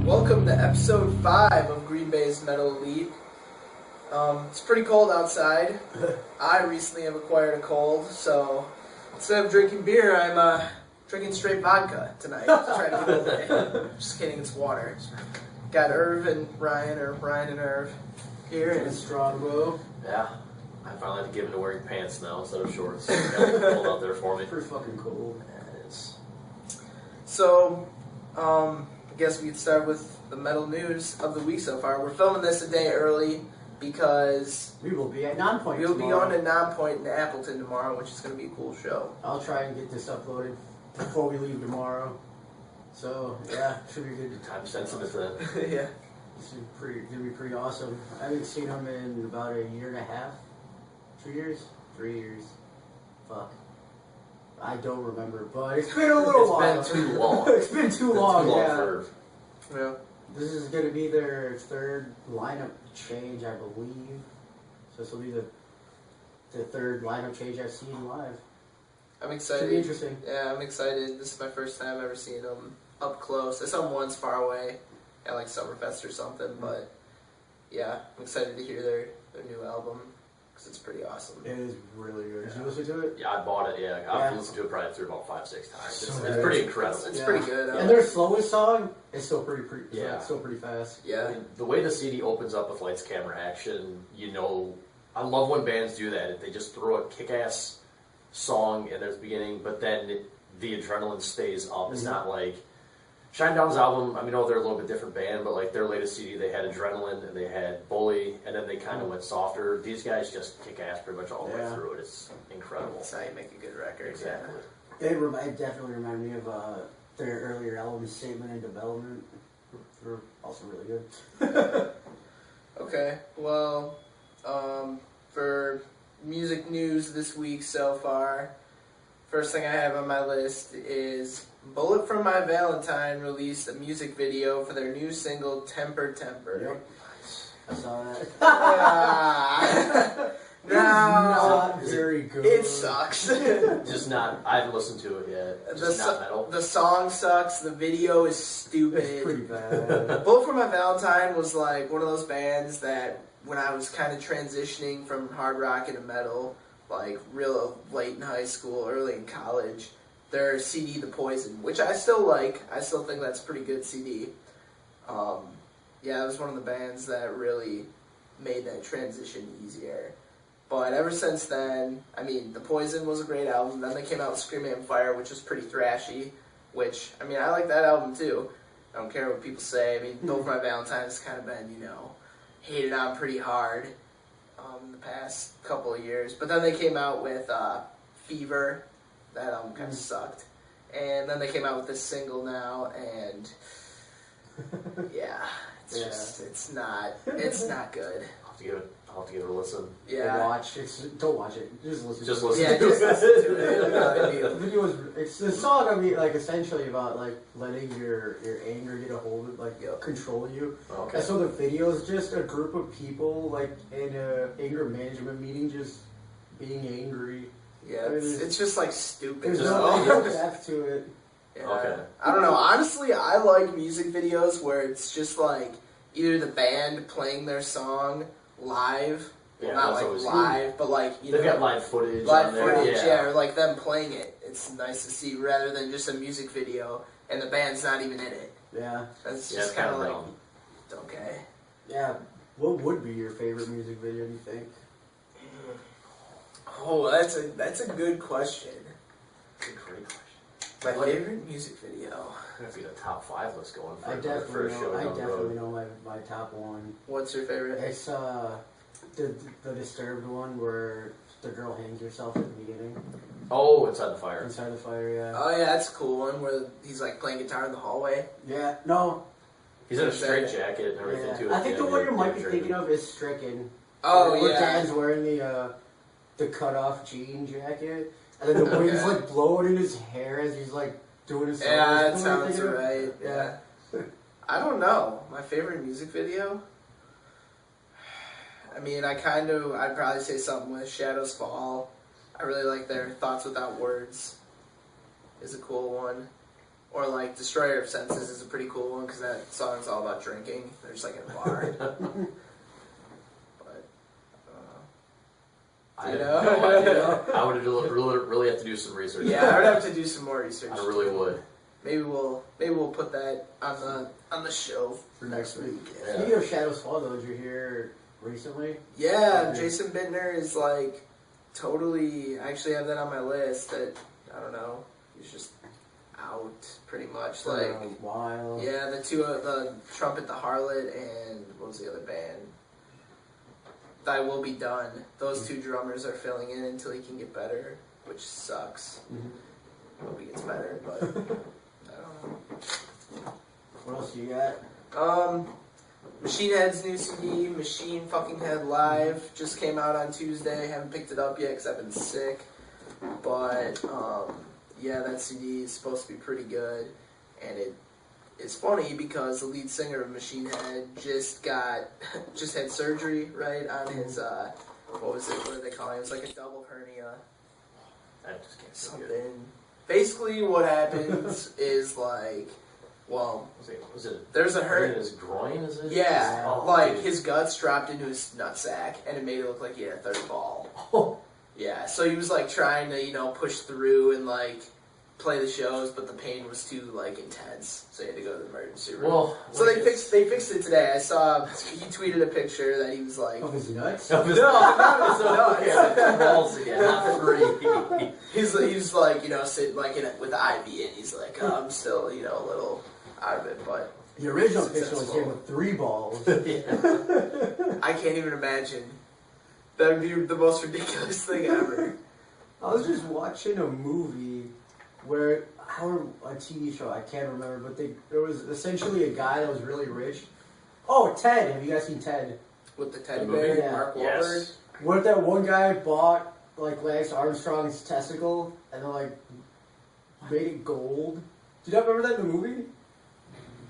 Welcome to episode 5 of Green Bay's Metal Elite. It's pretty cold outside. I recently have acquired a cold, so instead of drinking beer, I'm drinking straight vodka tonight to try to get over it. Just kidding, it's water. Got Irv and Ryan, or Ryan and Irv, here. And Strongbow. Yeah, I finally have to give into wearing pants now instead of shorts. It's cold out there for me. Pretty fucking cold. Yeah, it is. So, I guess we could start with the metal news of the week so far. We're filming this a day early because We will be at Nonpoint we'll be tomorrow. on to Nonpoint in Appleton tomorrow, which is going to be a cool show. I'll try and get this uploaded before we leave tomorrow. So, yeah, should be good. Time sensitive then. Yeah. This is gonna be pretty awesome. I haven't seen him in about a year and a half. 2 years? 3 years. Fuck. I don't remember, but it's been a little while. It's been too long. It's been too long, yeah. for... Yeah. This is going to be their third lineup change, I believe. So this will be the third lineup change I've seen live. I'm Should excited. be interesting. Yeah, I'm excited. This is my first time ever seeing them up close. I saw them once far away at like Summerfest or something, but yeah, I'm excited to hear their new album because it's pretty awesome. It is really good. Did you listen to it? Yeah, I bought it, yeah. Yeah. I've listened to it probably through about 5-6 times. So It's good. pretty incredible. It's pretty good. And their slowest song is still pretty Yeah. still pretty fast. I Yeah. mean, the way the CD opens up with lights, camera, action, you know, I love when bands do that. They just throw a kick-ass song in their beginning, but then the adrenaline stays up. It's not like Shinedown's album. I mean, they're a little bit different band, but like their latest CD, they had Adrenaline and they had Bully, and then they kind of went softer. These guys just kick ass pretty much all the way Yeah. through it. It's incredible. That's how you make a good record. Exactly. It definitely reminded me of their earlier album, Statement and Development. They're also really good. Okay, well, for music news this week so far, first thing I have on my list is Bullet from My Valentine released a music video for their new single, Temper Temper. Yep. I saw that. Ah. It's Now, not very good. it sucks. Just not. I haven't listened to it yet. Just not metal. The song sucks, the video is It's stupid. pretty bad. Bullet for My Valentine was like one of those bands that when I was kind of transitioning from hard rock into metal, like real late in high school, early in college, their CD, The Poison, which I still like. I still think that's a pretty good CD. Yeah, it was one of the bands that really made that transition easier. But ever since then, I mean, The Poison was a great album. Then they came out with Screaming on Fire, which was pretty thrashy, which, I mean, I like that album too. I don't care what people say. I mean, Bullet for My Valentine has kind of been, hated on pretty hard the past couple of years. But then they came out with Fever. That album kind of sucked. And then they came out with this single now, and yeah, it's not good. I'll have to give it a listen. Yeah. Don't watch it. Just listen. Just to listen. Yeah, to just it. listen to it. No big The deal. video it's the song. I mean, like essentially about like letting your anger get a hold of, like control you. Okay. And so the video is just a group of people like in a anger management meeting, just being angry. Yeah, it's just like stupid. There's Just no depth to it. Yeah. Okay. I don't know. Honestly, I like music videos where it's just like either the band playing their song live, Yeah, not that's like always live, but like They've got live footage. live on there. footage, yeah, or like them playing it. It's nice to see rather than just a music video and the band's not even in it. Yeah. That's Yeah, just it's kind of kinda like dumb. okay. Yeah. What would be your favorite music video? Do you think? Oh, that's a good question. Good, great question. My What- favorite music video. I'm gonna get a top 5 list going for I the definitely first show know. I down the definitely road. know my top one. What's your favorite? It's the Disturbed one where the girl hangs herself at the beginning Oh, Inside the Fire. inside the fire. Yeah. Oh yeah, that's a cool one where he's like playing guitar in the hallway. Yeah. No. He's in a straight jacket and everything Yeah. too. I think the one you might be driven. thinking of is Stricken. Oh where yeah. Dan's wearing the cut off jean jacket, and then the wind's like blowing in his hair as he's like doing his. Yeah, that Is what I'm sounds thinking of? right. Yeah. I don't know. My favorite music video? I mean, I'd probably say something with Shadows Fall. I really like their Thoughts Without Words is a cool one. Or like Destroyer of Senses is a pretty cool one because that song's all about drinking. They're just like in a bar. But I you have know? no idea. I would really have to do some research. Yeah, I would have to do some more research. I really would. Maybe we'll put that on the show For next week. Yeah. Speaking of Shadows Fall, though, did you hear recently? Yeah, Okay. Jason Bittner is like totally. I actually have that on my list. That I don't know. He's just out pretty much. For Like a while. yeah, the Trumpet, the Harlot, and what was the other band? Thy Will Be Done. Those two drummers are filling in until he can get better, which sucks. Mhm. Hope he gets better, but I don't know. What else you got? Machine Head's new CD, Machine Fucking Head Live, just came out on Tuesday. Haven't picked it up yet because I've been sick. But, yeah, that CD is supposed to be pretty good. And it's funny because the lead singer of Machine Head just had surgery, right, on his, what was it, what did they call it? It was like a double hernia. I just can't see it. Something. Basically what happens is like, well, Was it there's a hurt in hurt. his groin? Is it? Yeah, Oh, like dude. his guts dropped into his nutsack, and it made it look like he had a third ball. Oh, Yeah, so he was like trying to push through and like play the shows, but the pain was too like intense, so he had to go to the emergency room. well, So they fixed it today. I saw he tweeted a picture that he was like, Of his nuts? Of his not his nuts. Yeah, balls again, not free. he's like sitting like with the IV, and he's like, I'm still a little out of it, but The original picture was Successful. him with 3 balls. I can't even imagine. That would be the most ridiculous thing ever. I was just watching a movie where, a TV show, I can't remember, but there was essentially a guy that was really rich. Oh, Ted! Have you guys seen Ted? With the teddy The movie? bear, Yeah. Mark Wahlberg. Yes. What that one guy bought, like, Lance Armstrong's testicle, and then, like, made it gold? Did you not remember that in the movie?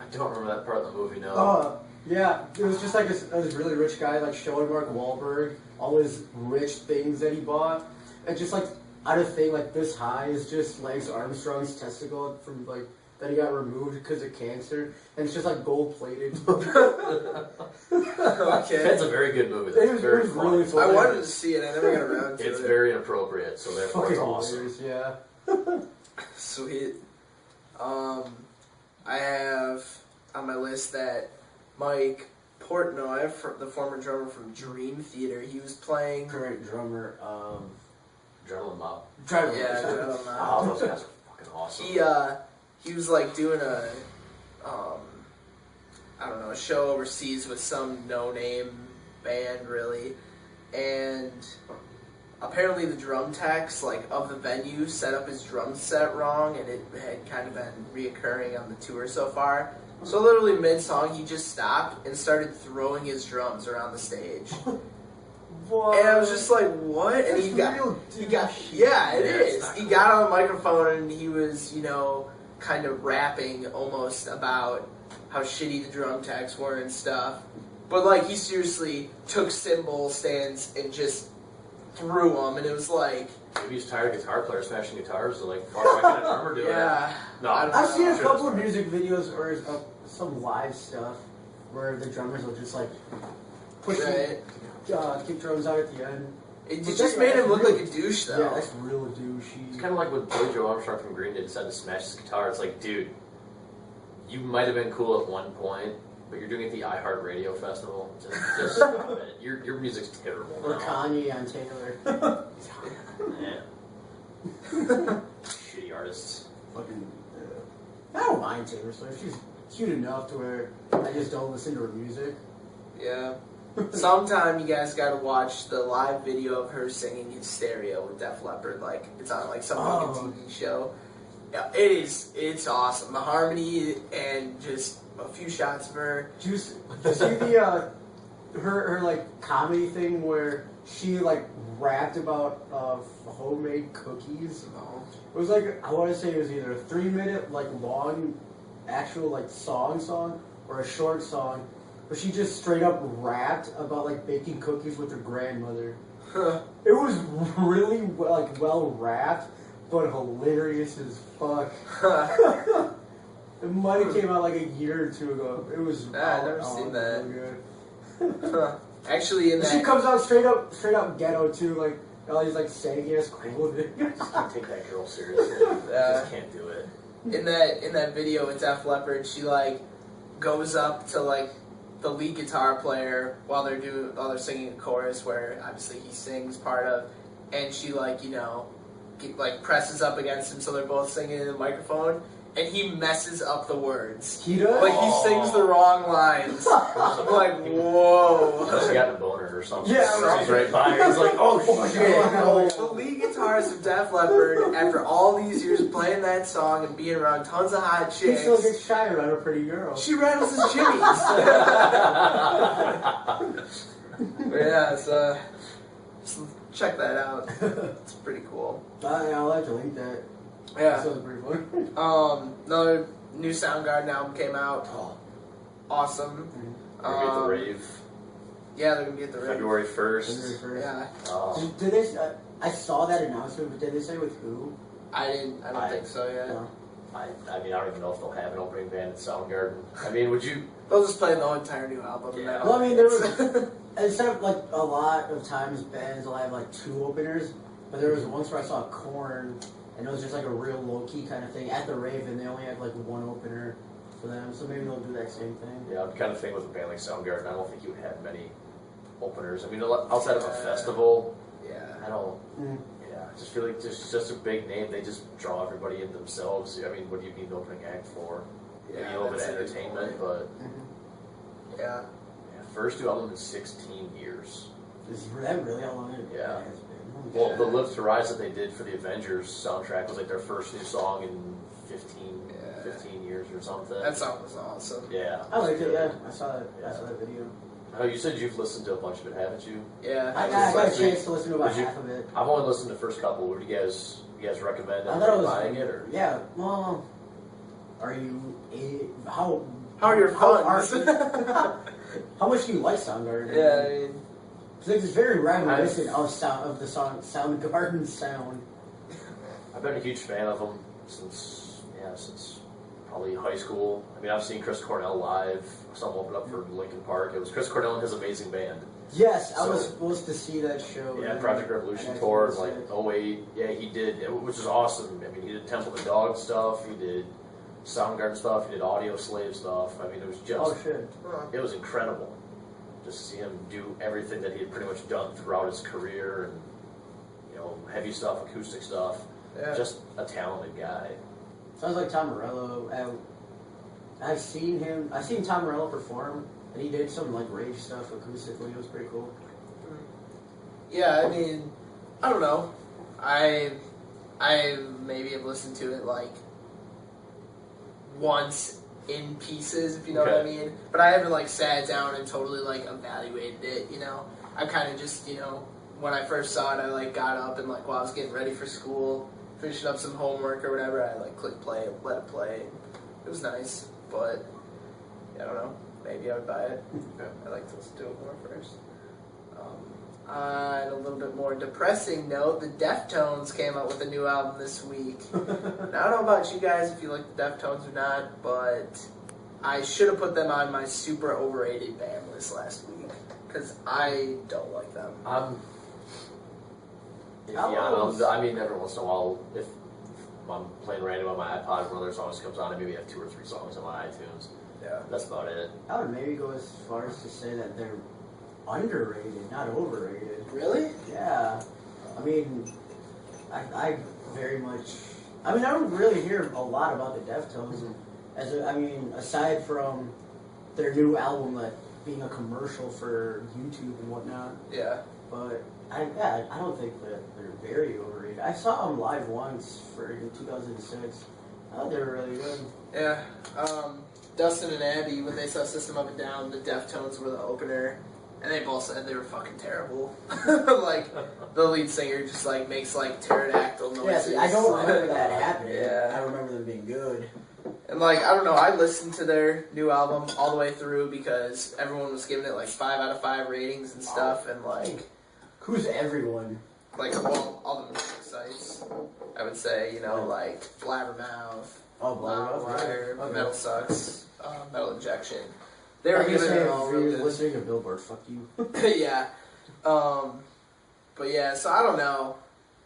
I don't remember that part of the movie, no. Yeah, it was just like this really rich guy, like, showing Mark Wahlberg all his rich things that he bought, and just, like, out of thing, like, this high is just Lance Armstrong's testicle from, like, that he got removed because of cancer, and it's just, like, gold-plated. Okay. That's a very good movie. It That's was very really funny. I funny. wanted to see it. I never got around to It's it. very inappropriate, so therefore Fucking it's awesome. hilarious, yeah. Sweet. I have on my list that Mike Portnoy, the former drummer from Dream Theater, he was playing. Current drummer, Adrenaline Mob. Driver. Yeah, I don't Oh, know. those guys are fucking awesome. He was like doing a I don't know, a show overseas with some no-name band, really, and apparently the drum techs of the venue set up his drum set wrong, and it had kind of been reoccurring on the tour so far. So literally mid-song, he just stopped and started throwing his drums around the stage. What? And I was just like, what? And That's he got, real yeah, it Yeah, is. it's not He cool. got on the microphone and he was, kind of rapping almost about how shitty the drum techs were and stuff. But he seriously took cymbal stands and just threw them, and it was like, Maybe he's tired of guitar players smashing guitars, so fuck, why can't a drummer do it? yeah. No, I don't I've seen a Sure, couple of that's music videos or some live stuff where the drummers will just push Right. the kick drums out at the end. It But just that- made him look that's like a douche, though. Yeah, that's real douchey. It's kind of like when Billy Joe Armstrong from Green Day decided to smash his guitar. It's like, dude, you might have been cool at one point, but you're doing it at the iHeartRadio Festival. Just stop it. Your music's terrible Or now. Kanye on Taylor. Yeah. Shitty artists. Fucking. I don't mind Taylor Swift. She's cute enough to where I just don't listen to her music. Yeah. Sometime you guys gotta watch the live video of her singing Hysteria with Def Leppard. It's on some fucking TV show. Yeah, it's awesome. The harmony and just a few shots of her. Did you see the her comedy thing where she rapped about homemade cookies? No. It was I want to say it was either a 3-minute long actual song or a short song, but she just straight up rapped about baking cookies with her grandmother. It was really well rapped, but hilarious as fuck. It might have came out like a year or two ago. It was. I've never seen that. Really good. Actually, in She that comes out straight up ghetto too, like all these like saggy ass clothing. Just can't take that girl seriously. Just can't do it. in that video with Def Leppard, she like goes up to like the lead guitar player while they're singing a chorus where obviously he sings part of, and she like like presses up against him so they're both singing in the microphone, and he messes up the words. He does. Like he sings the wrong lines. I'm like, whoa. She got a boner or something. Yeah, right. She's right by her. He's like, oh shit. The lead guitarist of Def Leppard, after all these years playing that song and being around tons of hot He chicks, still gets shy around a pretty girl. she rattles his jimmies. But yeah, so check that out. It's pretty cool. I'll have to link that. Yeah. That sounds pretty fun. Another new Soundgarden album came out. Oh. Awesome. We're gonna get the rave Yeah, they're gonna get the rave. February 1st. February 1st. Yeah. Did they? I saw that announcement, but did they say with who? I don't think so yet. No. I mean, I don't even know if they'll have an opening band at Soundgarden. I mean, would you? They'll just play the whole entire new album. Yeah. now. Well, I mean, there was instead of like a lot of times bands will have like 2 openers, but there was once where I saw Korn, and it was just like a real low key kind of thing at the rave, and they only had like 1 opener for them, so maybe they'll do that same thing. Yeah, the kind of thing with a band like Soundgarden, I don't think you would have many openers. I mean, outside of a festival, Yeah. I don't. Mm. Yeah, I just feel like there's just a big name. They just draw everybody in themselves. I mean, what do you need an opening act for? Maybe a little bit of that's a good entertainment, point. but Yeah. yeah, first new album in 16 years. Is that really how long it Yeah. has been? Well, the Live to Rise that they did for the Avengers soundtrack was like their first new song in 15 years or something. That song was awesome. Yeah. I liked it. Yeah, I saw that. I saw that video. Oh, you said you've listened to a bunch of it, haven't you? Yeah. I just got a like chance to listen to about would you- half of it. I've only listened to the first couple. Would you guys recommend I thought it was buying it or? Yeah. Well, are you how? How are your how funds? how much do you like Soundgarden? Yeah, I mean, It's very reminiscent of the song Soundgarden sound. I've been a huge fan of them since probably high school. I mean, I've seen Chris Cornell live. Some opened up for Linkin Park. It was Chris Cornell and his amazing band. Yes, I So- was supposed to see that show. Yeah, and Project Revolution I tour, actually like missed it. 08. Yeah, he did, which is awesome. I mean, he did Temple of the Dog stuff. He did Soundgarden stuff. He did Audio Slave stuff. I mean, it was just, Oh shit! it was incredible. Just to see him do everything that he had pretty much done throughout his career, and heavy stuff, acoustic stuff. yeah. Just a talented guy. Sounds like Tom Morello. I've seen him. I've seen Tom Morello perform, and he did some like rage stuff acoustically. It was pretty cool. Yeah, I mean, I don't know. I maybe have listened to it like once in pieces, if you know what I Okay. mean. But I haven't like sat down and totally like evaluated it. I kind of just when I first saw it, I like got up and like while I was getting ready for school, finishing up some homework or whatever, I like clicked play, let it play. It was nice, but I don't know. Maybe I would buy it. I'd like to listen to it more first. On a little bit more depressing note, the Deftones came out with a new album this week. Now, I don't know about you guys if you like the Deftones or not, but I should have put them on my super overrated band list last week because I don't like them. I'm iffy on them. I mean, every once in a while, if I'm playing random on my iPod, one of their songs comes on, I maybe have 2 or 3 songs on my iTunes. Yeah. That's about it. I would maybe go as far as to say that they're underrated, not overrated. Really? Yeah. I mean, I very much. I mean, I don't really hear a lot about the Deftones. Aside from their new album, like being a commercial for YouTube and whatnot. Yeah. But I don't think that they're very overrated. I saw them live once in 2006. I thought they were really good. Yeah. Dustin and Abby, when they saw System of a Down, the Deftones were the opener, and they both said they were fucking terrible. Like, the lead singer just, like, makes, like, pterodactyl Yeah, noises. see, I don't remember that happening. Yeah. I remember them being good. And, like, I don't know, I listened to their new album all the way through because everyone was giving it, like, 5 out of 5 ratings and stuff, and, like, Who's everyone? all the music sites, I would say, like, Blabbermouth, Oh, Blood Wire, Okay. Metal Sucks, Metal Injection. They were I was giving it saying, all if you're real listening to Billboard, fuck you. good. Yeah. But yeah, so I don't know.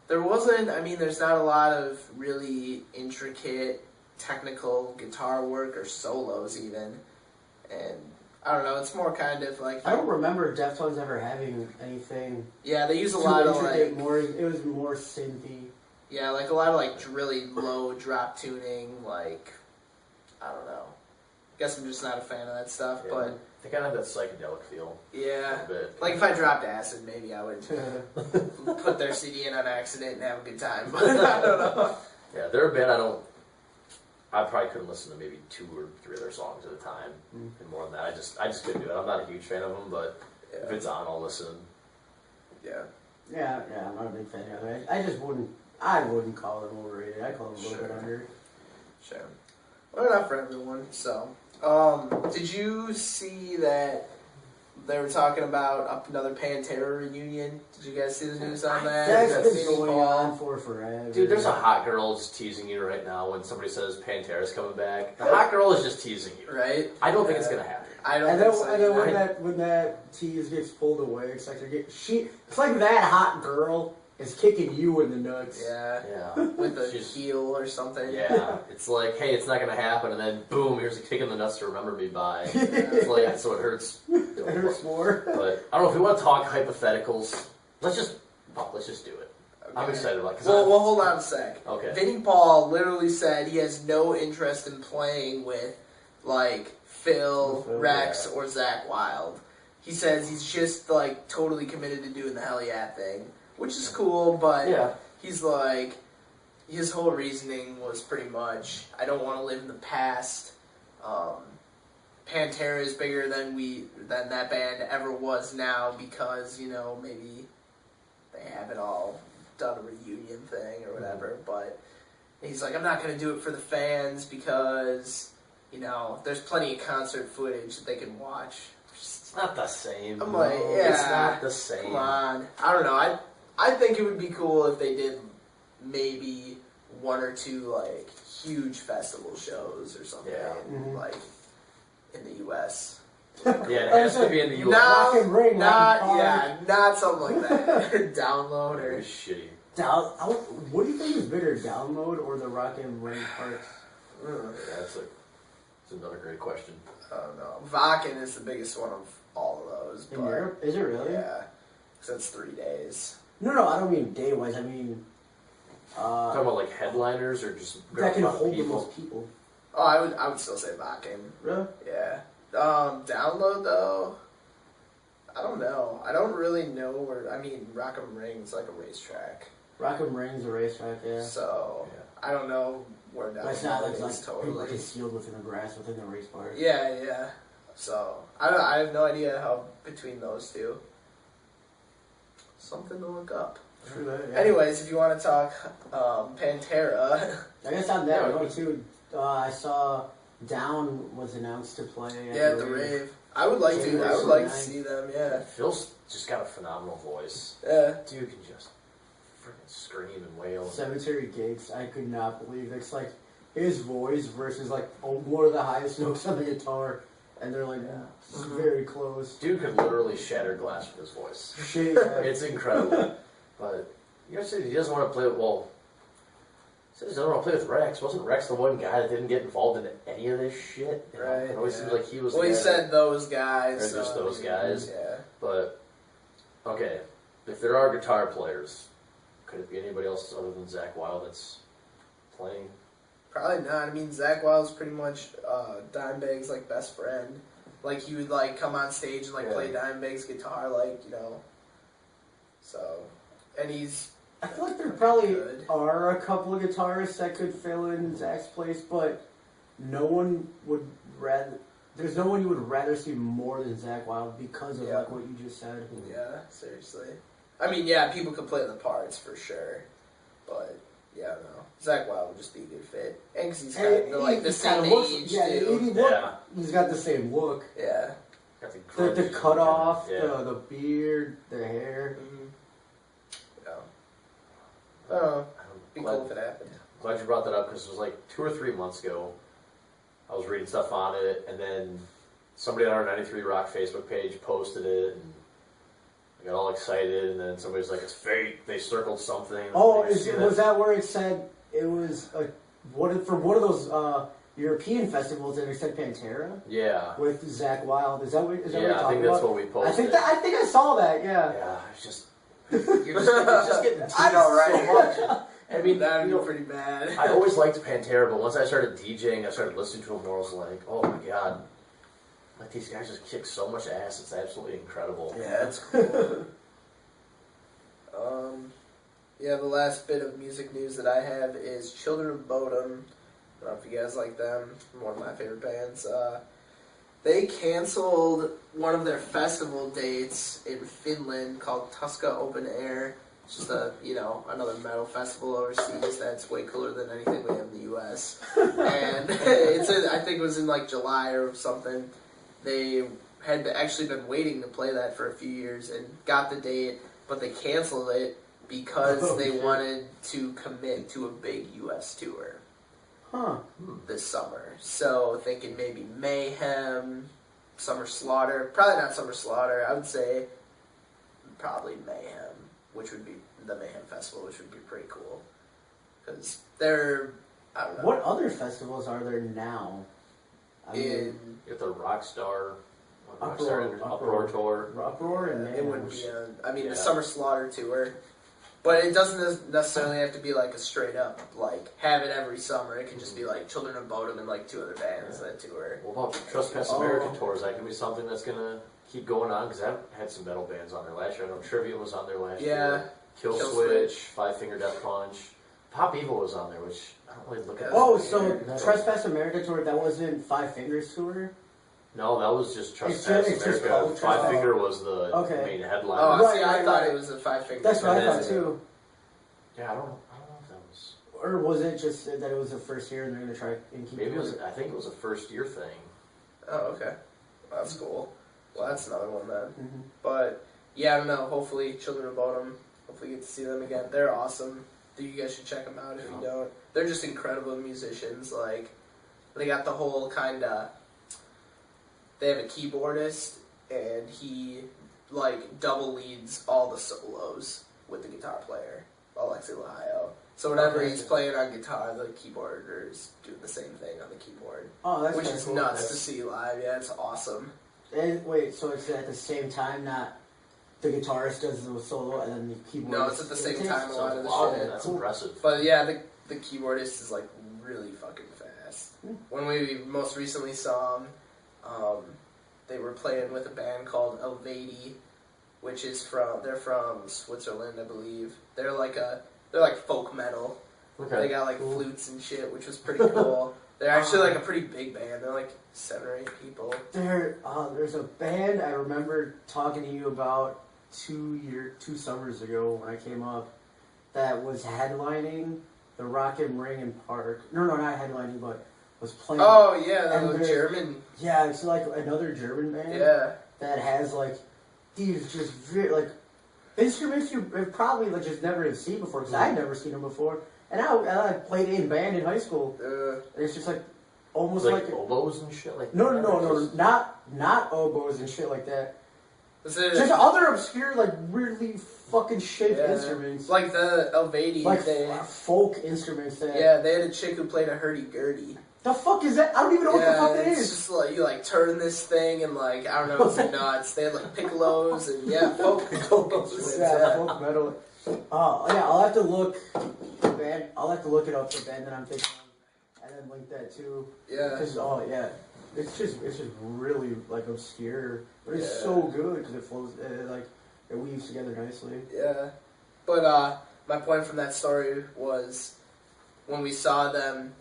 There wasn't, I mean, there's not a lot of really intricate technical guitar work or solos even. And I don't know, it's more kind of like... I don't remember Deftones ever having anything Yeah, they use a too lot of intricate, like... more, it was more synthy. Yeah, like a lot of like really low drop tuning, like... I don't know. Guess I'm just not a fan of that stuff, Yeah. but They kind of have that psychedelic feel. yeah. A bit. Like if I dropped acid, maybe I would put their CD in on accident and have a good time. But I don't know. Yeah, they're a band I probably couldn't listen to maybe 2 or 3 of their songs at a time, and more than that. I just couldn't do it. I'm not a huge fan of them, but if Yeah. it's on, I'll listen. Yeah. Yeah, I'm not a big fan of it. I wouldn't call them overrated. I call them a little bit Sure. under. Sure. Well, not for everyone. So, did you see that they were talking about another Pantera reunion? Did you guys see the news on that? That's Vinnie been going Paul? on for forever. Dude, there's a hot girl just teasing you right now when somebody says Pantera's coming back. The hot girl is just teasing you. Right? I don't think it's gonna happen. I don't And think then, so. and then either. when that tease gets pulled away, it's like it's like that hot girl is kicking you in the nuts. Yeah. Yeah. With a She's- heel or something. Yeah. It's like, hey, it's not gonna happen, and then boom, here's a kick in the nuts to remember me by. It's like, so it hurts. It hurts more. But I don't know if we want to talk hypotheticals. Let's just do it. I'm Okay. excited about it. Well, hold on a sec. Okay. Vinnie Paul literally said he has no interest in playing with, like, Phil, Phil, Rex, yeah. or Zach Wilde. He says he's just, like, totally committed to doing the Hell Yeah thing, which is cool, but Yeah. he's like, his whole reasoning was pretty much, I don't want to live in the past. Pantera is bigger than that band ever was now because, you know, maybe they haven't all done a reunion thing or whatever, but he's like, I'm not going to do it for the fans because, you know, there's plenty of concert footage that they can watch. It's not the same. I'm like, No, yeah, It's not the same. Come on. I don't know. I think it would be cool if they did maybe 1 or 2, like, huge festival shows or something, Yeah. like, in the U.S. Yeah, it has to be in the U.S. Rock and Ring, not, Rock and yeah, not something like that. Or Download or... Very shitty. What do you think is bigger, Download or the Rock and Ring parts? Ugh. Yeah, that's another great question. I don't know. Vakken is the biggest one of all of those. In but Europe? Is it really? Yeah. Because that's 3 days. No, I don't mean day-wise. I mean... Talking about like headliners or just that can hold the people? most people. Oh, I would still say Vakken. Really? Yeah. Download though. I don't know. I don't really know where. I mean, Rock'em Ring's like a racetrack, Rock and Ring's a racetrack, yeah. so Yeah. I don't know where But it's not Download like is people totally. concealed within the grass within the race park. Yeah. So I have no idea how between those two. Something to look up. True that, yeah. Anyways, if you want to talk Pantera, I guess on that Yeah, note too, I saw Down was announced to play at yeah, the the rave. rave. I would like to. January I would like to 29th. see them. Yeah. Phil's just got a phenomenal voice. Yeah. Dude can just freaking scream and wail. Cemetery Gates, I could not believe it's like his voice versus like one of the highest notes on the guitar, and they're like very close. Dude could literally shatter glass with his voice. Shit, It's incredible. But you know, he doesn't want to play with, well, he says he doesn't want to play with Rex. Wasn't Rex the one guy that didn't get involved in any of this shit? You know? Right, It always yeah. seems like he was Well, the he guy said those guys. Or just those guys. Yeah. But, okay, if there are guitar players, could it be anybody else other than Zach Wilde that's playing? Probably not. I mean, Zach Wilde's pretty much Dimebag's like best friend. Like he would like come on stage and like Yeah. play Dimebag's guitar, like you know. So, and he's I feel like there probably Good. are a couple of guitarists that could fill in Zach's place, but no one would rather. There's no one you would rather see more than Zach Wilde because of Yeah. like what you just said. yeah, seriously. I mean, yeah, people could play the parts for sure, but yeah, no. Zach Wilde would just be a good fit, and because he's kind of like the He same kinda looks- age yeah, too. Yeah. He's got the same look. Yeah. Got the, The grungy cutoff, kind of- the beard, the hair. Mm-hmm. Yeah. Oh, I'm be glad, cool if it happened. glad you brought that up because it was like 2 or 3 months ago. I was reading stuff on it, and then somebody on our 93 Rock Facebook page posted it, and I got all excited, and then somebody was like, it's fate, they circled something. Oh, Did you see was that where it said it was for one of those European festivals and it said Pantera? Yeah. With Zach Wilde. Is that what you're Yeah, I talking think that's about? what we posted. I think I saw that, yeah. Yeah, it's just, you're just getting teased I know, right? so much. I mean, That'd you be know, pretty bad. I always liked Pantera, but once I started DJing, I started listening to them more. I was like, oh my god, like these guys just kick so much ass. It's absolutely incredible. Yeah, it's cool. Yeah, the last bit of music news that I have is Children of Bodom. I don't know if you guys like them. One of my favorite bands. They canceled one of their festival dates in Finland called Tuska Open Air. It's just another metal festival overseas that's way cooler than anything we have in the U.S. And I think it was in like July or something. They had actually been waiting to play that for a few years and got the date, but they canceled it because they wanted to commit to a big U.S. tour this summer. So thinking maybe Mayhem, Summer Slaughter. Probably not Summer Slaughter. I would say probably Mayhem, which would be the Mayhem Festival, which would be pretty cool. Because they're, I don't know. What other festivals are there now? You have the Rockstar Uproar tour. Uproar and it wouldn't be the Yeah. Summer Slaughter tour. But it doesn't necessarily have to be like a straight up, like, have it every summer. It can just be like Children of Bodom and like 2 other bands that tour. What about Trespass America tour? Is that going to be something that's going to keep going on? Because I've had some metal bands on there last year. I know Trivium was on there last year. Kill Switch, Five Finger Death Punch. Pop Evil was on there, which I don't really look at. Oh, so Trespass America tour, that wasn't Five Fingers tour? No, that was just Trespass it's just America. called Five Trespass. Finger was the Okay. main headline. Oh, Right, see, I right, thought right. it was a 5 Finger. That's what I And thought then- too. Yeah, I don't know if that was. Or was it just that it was the first year and they're going to try and keep Maybe it doing was. I think it was a first year thing. Oh, okay. That's cool. Well, that's another one then. Mhm. But, yeah, I don't know. Hopefully, Children of Bodom. Hopefully, get to see them again. They're awesome. You guys should check them out if you don't. They're just incredible musicians. Like, they got the whole kind of. They have a keyboardist, and he, like, double leads all the solos with the guitar player, Alexi Lahio. So whenever Okay. he's playing on guitar, the keyboarder's doing the same thing on the keyboard. Oh, that's Which kinda is cool. nuts to see live. Yeah, it's awesome. And wait, so it's at the same time, not the guitarist does the solo and then the keyboard. No, it's at the same time a So lot of the wow, shit. that's impressive. But yeah, the keyboardist is like really fucking fast. When we most recently saw him, they were playing with a band called Elvedi, which is they're from Switzerland, I believe. They're like folk metal. Okay. They got like flutes and shit, which was pretty cool. They're actually like a pretty big band. They're like 7 or 8 people. There's a band I remember talking to you about 2 summers ago when I came up that was headlining the Rock and Ring in Park. No, not headlining, but was playing. Oh yeah, And the they're- German. Yeah, it's like another German band. Yeah. That has like these just like instruments you probably like just never have seen before because I'd never seen them before. And I played in band in high school. And it's just like almost like like oboes and shit like no, that? not oboes and shit like that. Was it Just other obscure like weirdly fucking shaped instruments, like the Elvedi? like they, folk instruments. That they had a chick who played a hurdy-gurdy. the fuck is that? I don't even know what the fuck that it's is. just like you like turn this thing and like I don't know, it's nuts. They had like piccolos and folk instruments. Yeah, folk metal. I'll have to look the band. I'll have to look it up the band that I'm thinking of, and then link that too. Yeah. Because it's just really like obscure, but it's Yeah. so good because it flows it weaves together nicely. Yeah. But my point from that story was when we saw them,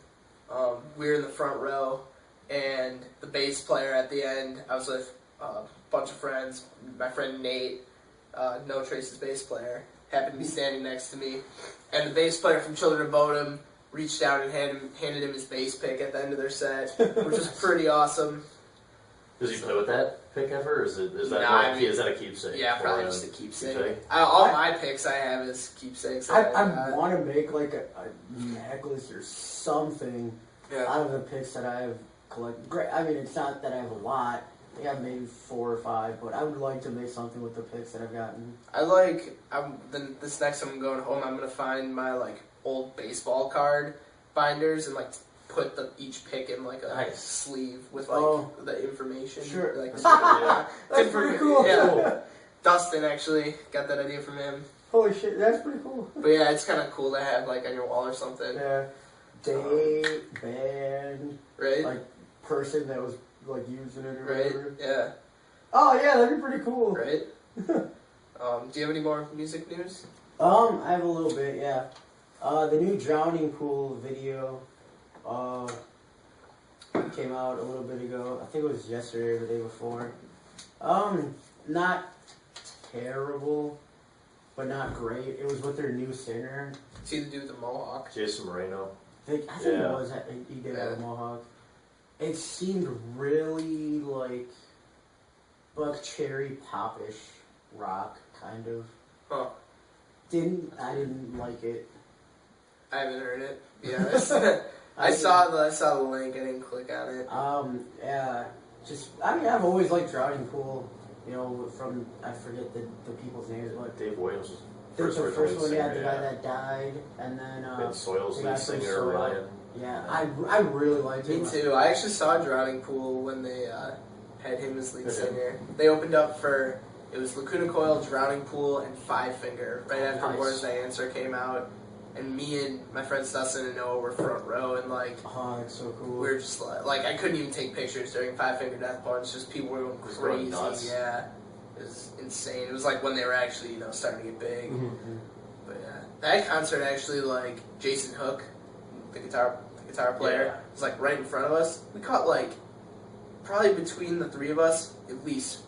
we were in the front row, and the bass player at the end, I was with a bunch of friends. My friend Nate, No Trace's bass player, happened to be standing next to me, and the bass player from Children of Bodom reached out and handed him his bass pick at the end of their set, which was pretty awesome. Does he play with that? pick ever? Or is that No, I mean- is that a keepsake? Yeah, for probably him? just a keepsake. Keepsake? All my picks I have is keepsakes. I want to make like a necklace or something Yeah. out of the picks that I have collected. Great. I mean, it's not that I have a lot. I think I have maybe 4 or 5, but I would like to make something with the picks that I've gotten. Then this next time I'm going home, I'm gonna find my like old baseball card binders and like put each pick in like a Nice. sleeve with like Oh. the information. Sure. Like, Yeah. That's pretty cool. Yeah. Dustin actually got that idea from him. Holy shit, that's pretty cool. But yeah, it's kind of cool to have like on your wall or something, Yeah. Date, band, right? like person that was like using it or Right? whatever. Yeah. Oh yeah, that'd be pretty cool. Right. Do you have any more music news? I have a little bit, yeah. The new Drowning Pool video, came out a little bit ago. I think it was yesterday or the day before. Not terrible, but not great. It was with their new singer. See the dude with the mohawk. Jason Moreno. I think Yeah. it was. He did have Yeah. a mohawk. It seemed really like Buck Cherry popish rock, kind of. Huh. I didn't like it. I haven't heard it. Yeah. I saw the link. I didn't click on it. Yeah, I mean, I've always liked Drowning Pool, you know, from, I forget the people's names, but Dave Williams was there's the first one, yeah, the singer, guy that died, and then, Ben Soils, the guy lead from singer, Soil. Ryan. Yeah, I really liked him. Me too. I actually saw Drowning Pool when they had him as lead Okay. singer. They opened up for, it was Lacuna Coil, Drowning Pool, and Five Finger right after Nice. Where's the Answer came out. And me and my friends Dustin and Noah were front row, and like Oh, that's so cool. we were just like I couldn't even take pictures during Five Finger Death Punch. Just people were going Just going crazy. nuts. Yeah, it was insane. It was like when they were actually starting to get big. Mhm. But yeah, that concert actually, like Jason Hook, the guitar player, Yeah. was like right in front of us. We caught like probably between the three of us at least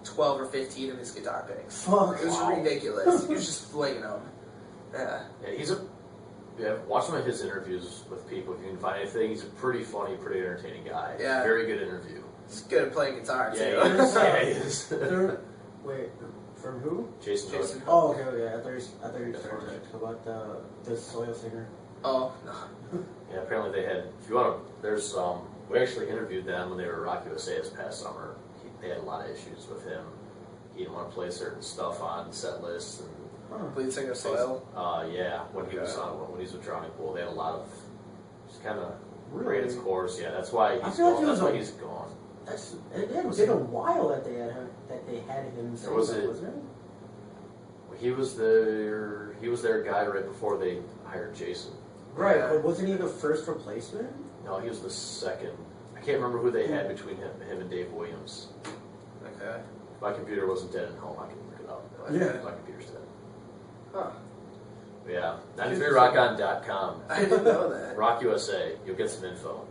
12 or 15 of his guitar picks. Fuck. It was Wow. ridiculous. He was just flinging them. Yeah, Yeah, watch some of his interviews with people if you can find anything. He's a pretty funny, pretty entertaining guy. Yeah. Very good interview. he's good at playing guitar too. Yeah, he is. Yeah, he is. Wait, from who? Jason Hook. Jason Hook. Oh, okay, okay. I thought you That's started right. to talk about the Soil singer. Oh no. Yeah, apparently they had. If you want to, there's we actually interviewed them when they were at Rock USA this past summer. They had a lot of issues with him. He didn't want to play certain stuff on set lists and. Huh. Lead singer Soil. Yeah, when he was Okay. on, when he was with Drowning Pool, they had a lot of just kind of Really? ran its course. Yeah, that's why I he's feel like gone. it was That's why a- he's gone. It had been a while that they had him. Or was it- Wasn't it? He was their guy right before they hired Jason. Right, Yeah. but wasn't he the first replacement? No, he was the second. I can't remember who they had between him and Dave Williams. Okay. If my computer wasn't dead at home, I can look it up. Yeah. My computer's dead. Huh. But yeah, 93rockon.com. I didn't know that. Rock USA, you'll get some info.